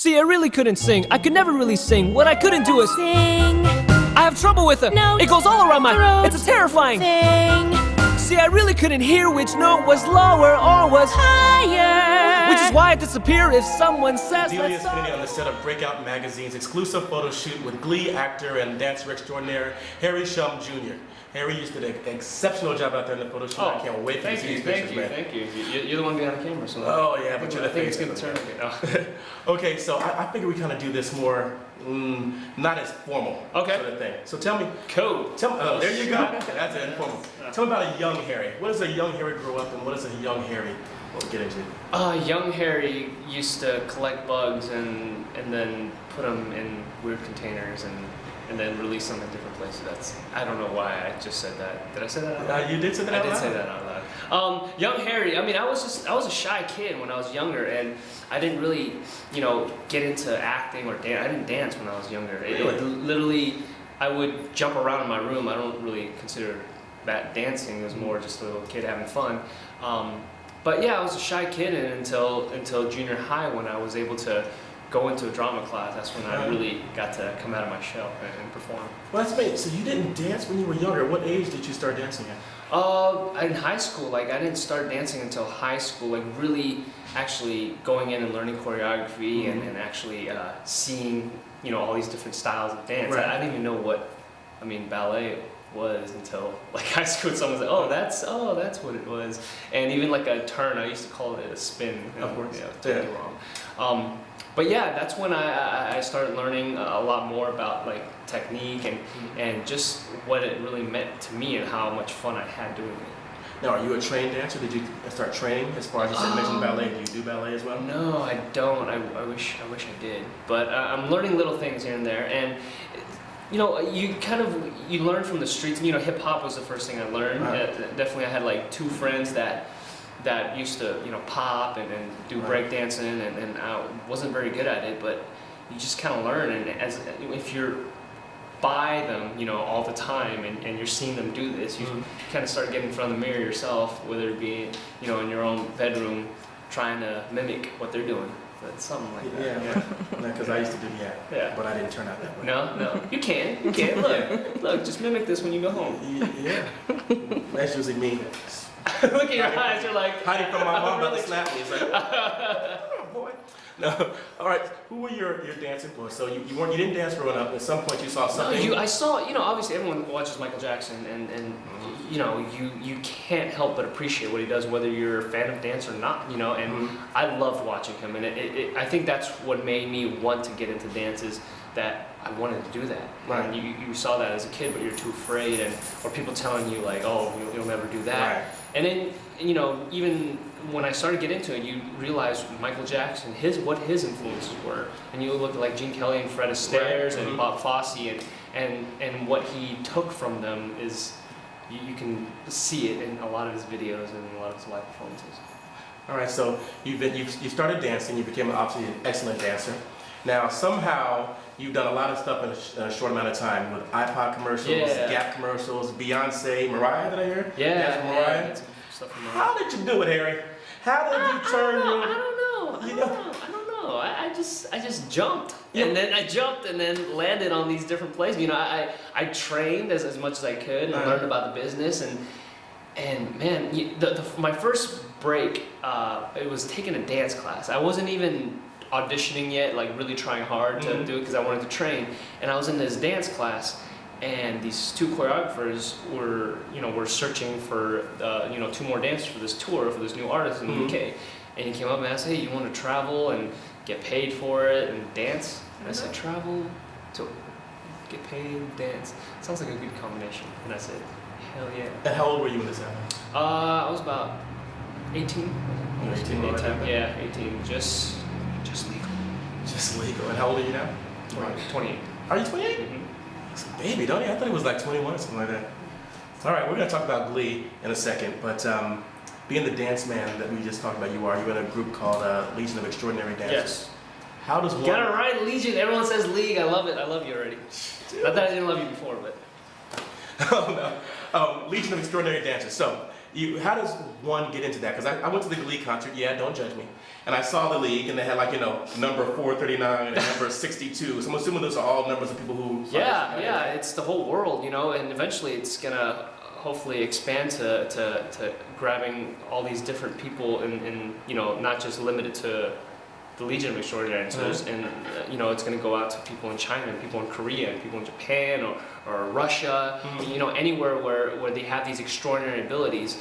See, I really couldn't sing. I could never really sing. What I couldn't do is Sing. I have trouble with it. Note. It goes all around my Throat. It's a terrifying. Sing. See, I really couldn't hear which note was lower or was Higher. which is why I disappear if someone says Delia's let's Finity on the set of Breakout Magazine's exclusive photo shoot with Glee actor and dancer extraordinaire Harry Shum Jr. Harry, you did an exceptional job out there in the photo shoot. I can't wait for you to see these pictures, man. Thank you. You're the one behind the camera, so. Oh yeah, but you're the I think face. it's gonna turn. Okay, so I figure we kind of do this more, not as formal Okay. sort of thing. So tell me, Cool. there you go. That's it, informal. Tell me about a young Harry. What does a young Harry grow up and what does a young Harry get into? Young Harry used to collect bugs and then put them in weird containers and then release them in different places. I don't know why I just said that. Did I say that out loud? You did say that out I loud? did say that out loud. Young Harry, I mean, I was a shy kid when I was younger, and I didn't really, get into acting or dance. I didn't dance when I was younger. Really? Literally, I would jump around in my room. I don't really consider that dancing. It was more just a little kid having fun. But yeah, I was a shy kid until junior high when I was able to go into a drama class. That's when I really got to come out of my shell and perform. Well, that's amazing. So you didn't dance when you were younger. What age did you start dancing at? In high school, I didn't start dancing until high school, really actually going in and learning choreography and actually seeing, all these different styles of dance. Right. I didn't even know what, ballet was until high school. Someone said, "Oh, that's what it was." And even like a turn, I used to call it a spin. Of course. Totally wrong. But yeah, that's when I started learning a lot more about technique and just what it really meant to me and how much fun I had doing it. Now, are you a trained dancer? Did you start training as far as you said, mentioned ballet? Do you do ballet as well? No, I don't. I wish I did. But I'm learning little things here and there, and you learn from the streets. Hip hop was the first thing I learned. Definitely, I had two friends that used to pop and do breakdancing, and I wasn't very good at it, but you just kind of learn, and if you're by them all the time and you're seeing them do this, you kind of start getting in front of the mirror yourself, whether it be in your own bedroom trying to mimic what they're doing. But something like that. Yeah. Because I used to do but I didn't turn out that way. No, you can look, just mimic this when you go home. Yeah. That's usually me. Look at your eyes, you're like hiding from my mom about to slap me. It's like, oh boy. No. All right. Who were your dance influences? So you didn't dance growing up. At some point you saw something. No, I saw. Obviously everyone watches Michael Jackson, and you can't help but appreciate what he does, whether you're a fan of dance or not. And I loved watching him, and I think that's what made me want to get into dance is that I wanted to do that. Right. And you saw that as a kid, but you're too afraid, or people telling you oh, you'll never do that. Right. And then even when I started to get into it, you realize Michael Jackson, what his influences were, and you look at Gene Kelly and Fred Astaire and Bob Fosse, and what he took from them is you can see it in a lot of his videos and a lot of his live performances. All right. So you started dancing. You became obviously an excellent dancer. Now somehow you've done a lot of stuff in a short amount of time with iPod commercials, Gap commercials, Beyonce, Mariah. Did I hear? Mariah. How did you do it, Harry? How did you turn your? I don't know. I just jumped, and then I jumped, and then landed on these different places. I trained as much as I could, and learned about the business, and man, my first break, it was taking a dance class. I wasn't even auditioning yet, really trying hard to do it because I wanted to train, and I was in this dance class. And these two choreographers were searching for 2 more dancers for this tour for this new artist in the UK. And he came up and asked, "Hey, you want to travel and get paid for it and dance?" And I said, "Travel to get paid and dance. Sounds like a good combination." And I said, "Hell yeah." And how old were you when this happened? I was about 18. 18. Yeah, 18. Just legal. Just legal. And how old are you now? 28. Are you 28? Mm-hmm. It's a baby, don't you? I thought he was 21 or something like that. All right, we're going to talk about Glee in a second, but being the dance man that we just talked about, you're in a group called Legion of Extraordinary Dancers. Yes. How does one... Got it right, Legion. Everyone says League. I love it. I love you already. Not that I didn't love you before, but... Oh, no. Legion of Extraordinary Dancers. So, How does one get into that? Because I went to the Glee concert. Yeah, don't judge me. And I saw the league, and they had like number 439 and number 62. So I'm assuming those are all numbers of people who. Yeah, it's the whole world, and eventually it's gonna hopefully expand to grabbing all these different people, and not just limited to the Legion of Extraordinary Dancers, and it's going to go out to people in China, and people in Korea, and people in Japan, or Russia, anywhere where they have these extraordinary abilities,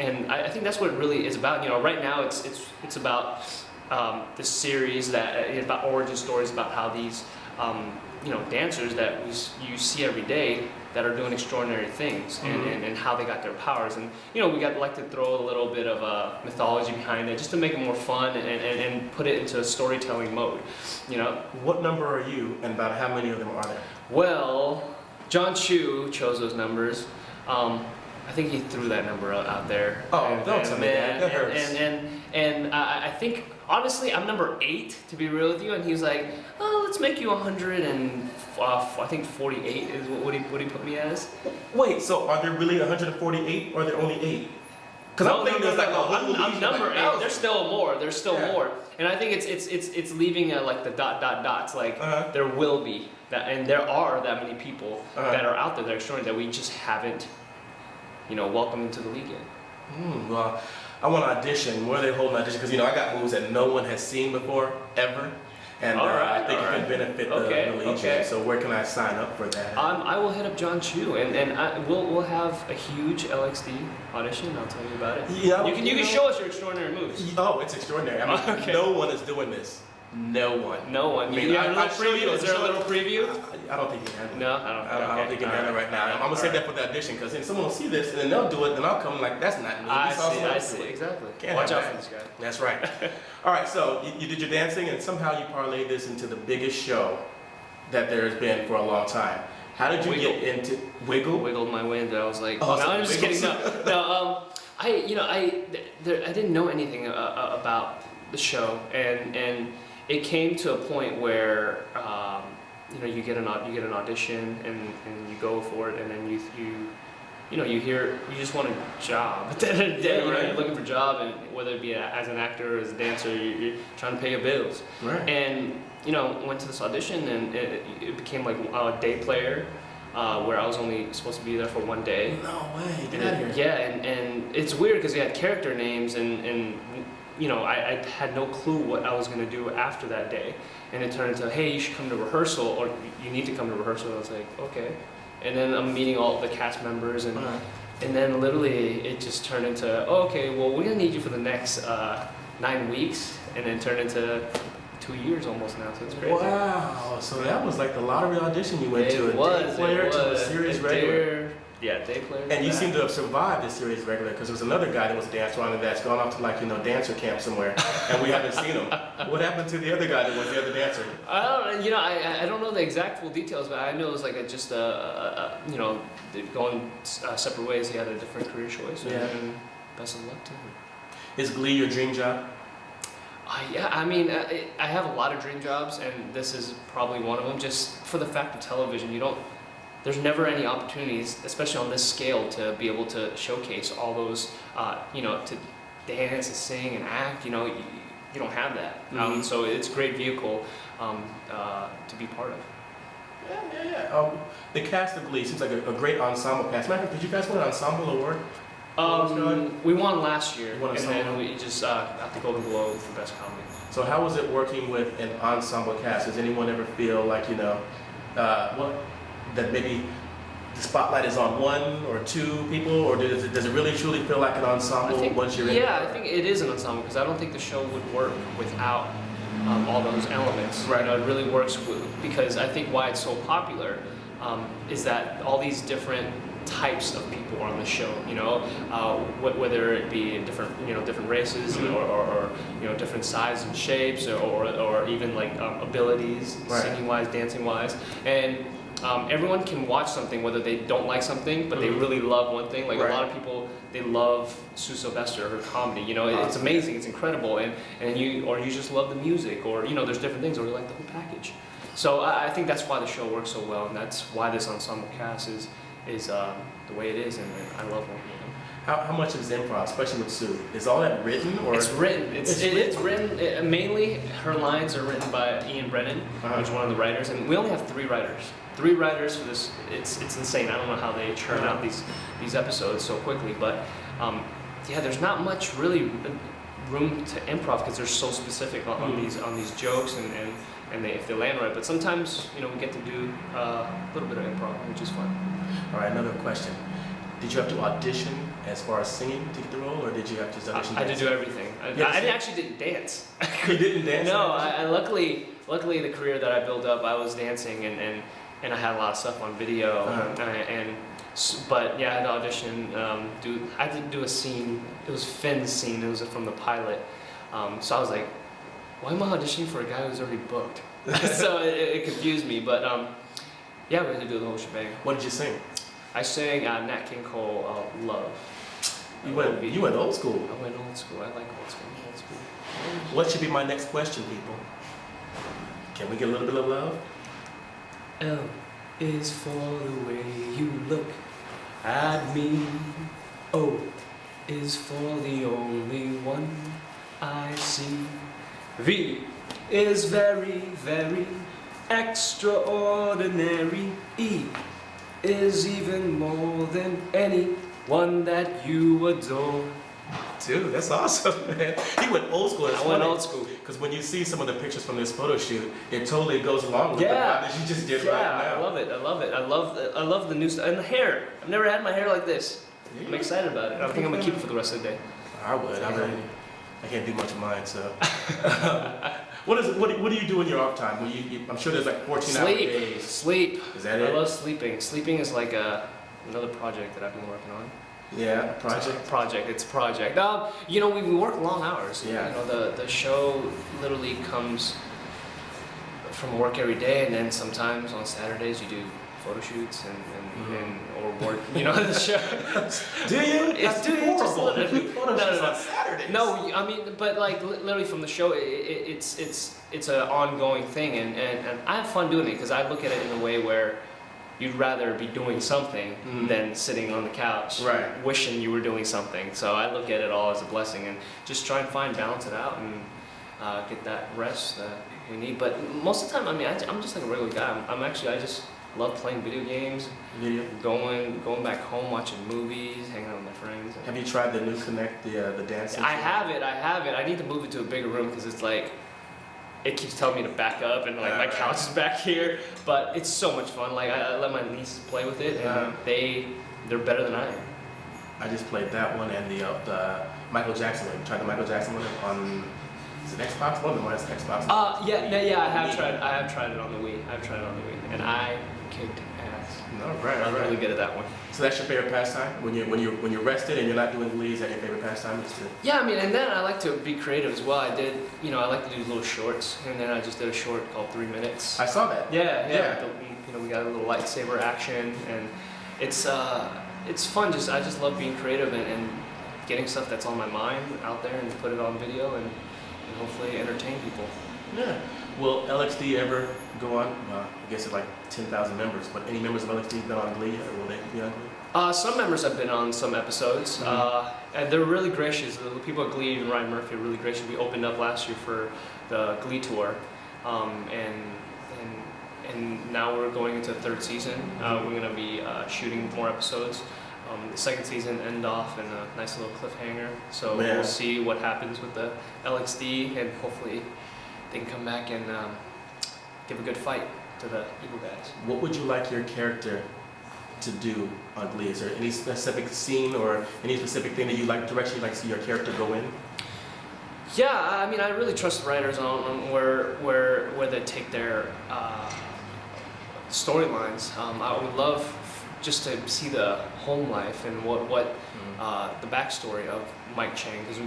and I think that's what it really is about. Right now it's about this series about origin stories about how these dancers that you see every day that are doing extraordinary things, and how they got their powers, and we like to throw a little bit of a mythology behind it just to make it more fun and put it into a storytelling mode. What number are you, and about how many of them are there? Well, John Chu chose those numbers. I think he threw that number out there. Oh, don't tell me that. That hurts. And I think, honestly, I'm number 8, to be real with you. And he was like, oh, let's make you 100 and I think 48 is what he put me as. Wait, so are there really 148 or are there only 8? Because No, I'm thinking there's like a whole I'm number 8. There's still more. There's still Yeah. more. And I think it's leaving like the dots. Like there will be that, and there are that many people that are out there that are extraordinary that we just haven't welcomed into the league yet. Well, I want to audition. Where are they holding audition? Because I got moves that no one has seen before, ever. And I think it could benefit the Legion. Okay. So where can I sign up for that? I will hit up John Chu, and we'll have a huge LXD audition. I'll tell you about it. Yeah, you can show us your extraordinary moves. Oh, it's extraordinary. I mean, Okay. no one is doing this. No one. No one. I mean, you have a little I'll show you preview? Is there a little preview? I don't think you can handle it. No, I don't. I don't think you can handle it right now. I'm gonna save that for the audition, because then someone will see this and then they'll do it, then I'll come like, that's not me. I see, exactly. Can't Watch have out that. for this guy. That's right. All right, so you did your dancing, and somehow you parlayed this into the biggest show that there's been for a long time. How did you get into Wiggle? Wiggled my way into it. I was like, Oh, no, so I'm just kidding. Wiggles. No. I didn't know anything about the show, and it came to a point where you get an audition and you go for it, and then you just want a job. At the end of the day, you're looking for a job, and whether it be as an actor or as a dancer, you're trying to pay your bills. Right. And went to this audition, and it became like a day player, where I was only supposed to be there for one day. No way, get out of here. Yeah, and it's weird because we had character names, and I had no clue what I was going to do after that day. And it turned into, hey, you should come to rehearsal, or you need to come to rehearsal. I was like, okay. And then I'm meeting all the cast members, and then literally it just turned into, oh, okay, well, we're going to need you for the next 9 weeks, and then turned into 2 years almost now, so it's crazy. Wow, so that was like the lottery audition you went to, day player to a series regular. Yeah, day player. And you seem to have survived this series regular, because there was another guy that was a dancer on it that's gone off to dancer camp somewhere, and we haven't seen him. What happened to the other guy that was the other dancer? I don't know the exact full details, but I know it was like going separate ways. He had a different career choice. And best of luck to him. Is Glee your dream job? Yeah, I mean, I have a lot of dream jobs, and this is probably one of them. Just for the fact of television, there's never any opportunities, especially on this scale, to be able to showcase all those, to dance and sing and act. You don't have that. So it's a great vehicle to be part of. Yeah. The cast of Glee seems like a great ensemble cast. Matter of fact, did you guys win an ensemble award? We won last year, and then we just got the Golden Globe for Best Comedy. So how was it working with an ensemble cast? Does anyone ever feel like, that maybe the spotlight is on one or two people, or does it really truly feel like an ensemble once you're in? Yeah, I think it is an ensemble, because I don't think the show would work without all those elements. Right. It really works because I think why it's so popular is that all these different types of people are on the show. Whether it be different races or different sizes and shapes, or even like abilities, singing wise, dancing wise, and everyone can watch something whether they don't like something, but they really love one thing. Like a lot of people, they love Sue Sylvester, her comedy. It's amazing, it's incredible, and you just love the music, or there's different things, or you like the whole package. So I think that's why the show works so well, and that's why this ensemble cast is the way it is, and I love working with them. How much is improv, especially with Sue? Is all that written or? It's written. It's written. Mainly, her lines are written by Ian Brennan, who's one of the writers, and we only have 3 writers. 3 writers for this. It's insane. I don't know how they churn out these episodes so quickly, but yeah, there's not much really room to improv because they're so specific on these jokes and if they land right. But sometimes we get to do a little bit of improv, which is fun. All right, another question. Did you have to audition as far as singing to get the role, or did you have to audition? I did do everything. I actually didn't dance. You didn't dance? No, I luckily the career that I built up, I was dancing and I had a lot of stuff on video but yeah, I had to audition. I had to do a scene. It was Finn's scene. It was from the pilot. So I was like, why am I auditioning for a guy who's already booked? So it confused me. But yeah, we had to do the whole shebang. What did you sing? I sang Nat King Cole, "Love." You went old school. I went old school. I like old school. Old school. What should be my next question, people? Can we get a little bit of love? L is for the way you look at me. O is for the only one I see. V is very, very extraordinary. E is even more than anyone that you adore. Dude, that's awesome, man. He went old school. I went old school. Because when you see some of the pictures from this photo shoot, it totally goes along with the vibe that you just did right now. I love it. I love the new stuff. And the hair. I've never had my hair like this. I'm excited about it. I think I'm going to keep it for the rest of the day. I would. I can't do much of mine, so. What do you do in your off time? I'm sure there's like 14-hour days. Sleep. Is that it? I love sleeping. Sleeping is like another project that I've been working on. Yeah, project. It's a project. We work long hours. Yeah. The show literally comes from work every day, and then sometimes on Saturdays you do photo shoots or work. The show. Do you? It's horrible. No. On Saturdays. No, I mean, but like literally from the show, it's an ongoing thing, and I have fun doing it because I look at it in a way where you'd rather be doing something than sitting on the couch wishing you were doing something. So I look at it all as a blessing and just try and balance it out and get that rest that we need. But most of the time, I mean, I'm just like a regular guy. I just love playing video games, going back home, watching movies, hanging out with my friends. Have you tried the new Connect, the dancing? I have it. I need to move it to a bigger room because it's like, it keeps telling me to back up and like my couch is back here, but it's so much fun. Like I let my nieces play with it and they're better than I am. I just played that one and the Michael Jackson one. You tried the Michael Jackson one on, is it Xbox? One of them was Xbox. Yeah. I have tried it on the Wii. And I kicked ass. No, right. I'm really good at that one. So that's your favorite pastime? When you're rested and you're not doing Glee, is that your favorite pastime? Yeah, I mean, and then I like to be creative as well. I like to do little shorts, and then I just did a short called 3 Minutes. I saw that. Yeah. We got a little lightsaber action, and it's fun. I just love being creative and getting stuff that's on my mind out there and put it on video and hopefully entertain people. Yeah. Will LXD ever go on? I guess it's like 10,000 members, but any members of LXD been on Glee, or will they be on Glee? Some members have been on some episodes, and they're really gracious. The people at Glee, even Ryan Murphy, are really gracious. We opened up last year for the Glee tour, and now we're going into the 3rd season. We're going to be shooting more episodes. The 2nd season end off in a nice little cliffhanger. So we'll see what happens with the LXD, and hopefully they can come back and give a good fight to the evil guys. What would you like your character to do on Glee? Is there any specific scene or any specific thing that direction you'd like to see your character go in? Yeah, I mean, I really trust the writers on where they take their storylines. I would love just to see the home life and what the backstory of Mike Chang, because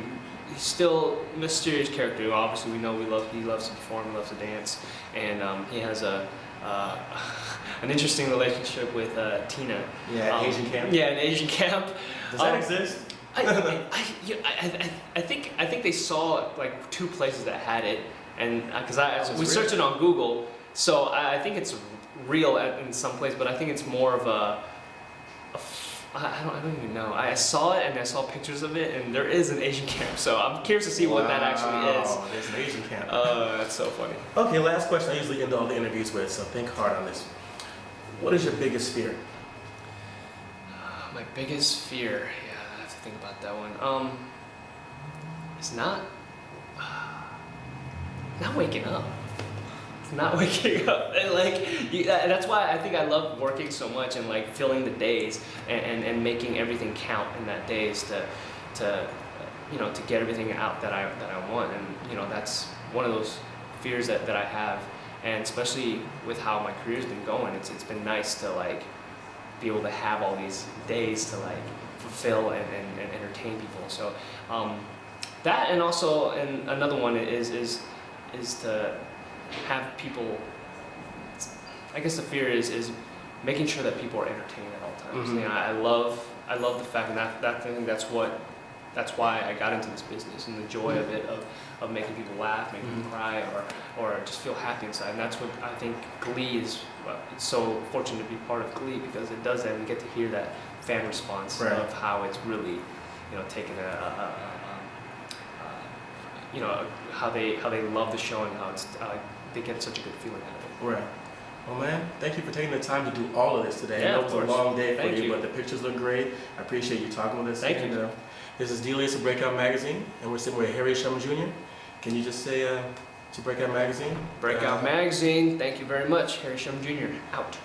he's still a mysterious character. Obviously, we know he loves to perform, he loves to dance, and he has an interesting relationship with Tina. Yeah, Asian camp. Yeah, an Asian camp. Does that exist? I think they saw like 2 places that had it, and because we searched it on Google, so I think it's real in some place, but I think it's more of I don't even know. I saw it and I saw pictures of it, and there is an Asian camp. So I'm curious to see what that actually is. There's an Asian camp. That's so funny. Okay, last question I usually end all the interviews with, so think hard on this. What is your biggest fear? My biggest fear, yeah, I have to think about that one. It's not waking up. It's not waking up, and that's why I think I love working so much and like filling the days and making everything count in that days to get everything out that I want, and that's one of those fears that I have, and especially with how my career's been going, it's been nice to like be able to have all these days to like fulfill and entertain people. So that, and also, and another one is to have people. I guess the fear is making sure that people are entertained at all times. Mm-hmm. I love the fact, and I think that's why I got into this business, and the joy of it, of making people laugh, making them cry, or just feel happy inside. And that's what I think Glee is. It's so fortunate to be part of Glee, because it does that, and you get to hear that fan response of how it's really, taken how they love the show, and how it's they get such a good feeling out of it. Right. Well, man, thank you for taking the time to do all of this today. Yeah, I know it was a long day for Thank you. but the pictures look great. I appreciate you talking with us. Thank you. This is Delius of Breakout Magazine, and we're sitting with Harry Shum Jr. Can you just say to Breakout Magazine? Breakout Magazine, thank you very much. Harry Shum Jr. out.